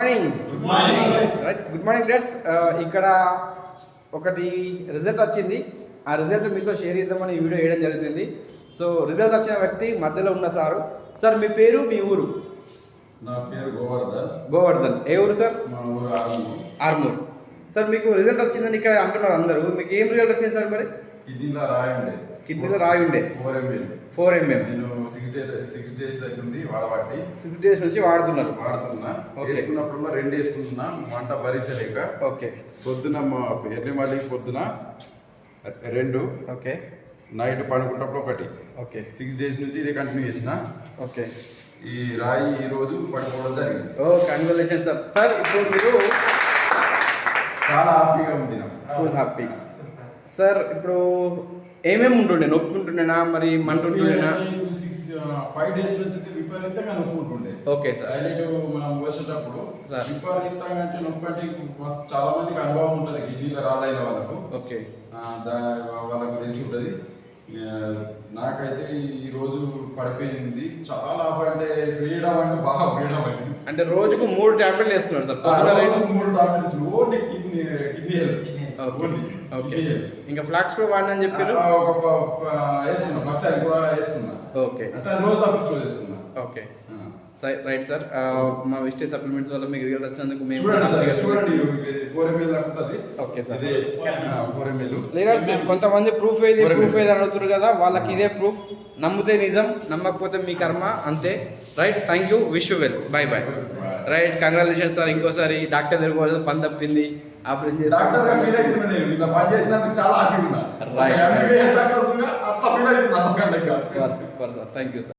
Good morning grades. ఇక్కడ ఒకటి result వచ్చింది. ఆ రిజల్ట్ మీతో షేర్ చేద్దామని వీడియో వేయడం జరుగుతుంది. సో రిజల్ట్ వచ్చిన వ్యక్తి మధ్యలో ఉన్న సారు. సార్ మీ పేరు, మీ ఊరు? నా పేరు గోవర్ధన్. గోవర్ధన్. ఏ ఊరు సార్? మా ఊరు ఆర్మూర్. ఆర్మూర్. సార్ మీకు రిజల్ట్ వచ్చిందని ఇక్కడ అంటున్నారు అందరూ. మీకు ఏం రిజల్ట్ వచ్చింది సార్? మరి కిడ్నీలో రాయి ఉండే. కిడ్నీలో రాయి ఉండే. 4 ml. నేను 6 days అవుతుంది వాడబట్టి. 6 days నుంచి వాడుతున్నా. వేసుకున్నప్పుడు 2 వేసుకుంటున్నా, మంట భరించలేక. ఓకే. పొద్దున ఎర్రమల్లికి పొద్దున 2, ఓకే, నైట్ పడుకున్నప్పుడు 1. ఓకే. 6 days నుంచి ఇదే కంటిన్యూ చేసిన. ఓకే. ఈ రాయి ఈ రోజు పడిపోవడం జరిగింది. Congratulation sir. సార్ ఇప్పుడు మీరు చాలా హ్యాపీగా ఉంది. Full happy. సార్ ఇప్పుడు ఏమేమి ఉంటుండే? నొప్పి ఉంటుండేనా, మరి మంట ఉంటుండేనా? 5 days నుంచి విపరీతంగా నొప్పి ఉంటుండే. Okay sir. హైలైట్ మనం వచ్చేటప్పుడు విపరీతంగా అంటే నొప్పి అంటే చాలా మందికి అనుభవం ఉంటుంది కిడ్నీలో రాళ్ళైన వాళ్ళకు. ఓకే. వాళ్ళకు తెలిసి ఉంటుంది. నాకైతే ఈ రోజు పడిపోయింది చాలా. అంటే ఫ్రీడమ్ అంటే బాగా ఫ్రీడమ్ అయింది. అంటే రోజుకు 3 టాబ్లెట్లు వేసుకున్నారు sir? 3 tablets only kidney okay. ఇంకా ఫ్లాక్స్ కూడా వాడినని చెప్పారు. వేసుకున్నా, ఫ్లాక్స్ అది కూడా వేసుకున్నా. ఓకే. అంటే రోజు తప్పకుండా వేసుకున్నా. Okay, right sir. మా విస్టేజ్ సప్లిమెంట్స్ వల్ల మీకు రిజల్ట్ వచ్చినందుకు మేము చూడండి 4 ml వస్తుంది. Okay sir. 4 ml. లేదా కొంతమంది ప్రూఫ్ ఏది అడుగుతారు కదా, వాళ్ళకి ఇదే ప్రూఫ్. నమ్మితే నిజం, నమ్మకపోతే మీ కర్మ, అంతే. Right. Thank you. Wish you well. By by. Right. Congratulations sir. ఇంకోసారి డాక్టర్ దగ్గర పోవాలి, పని తప్పింది, ఆపరేషన్ చేసి థ్యాంక్ యూ సార్.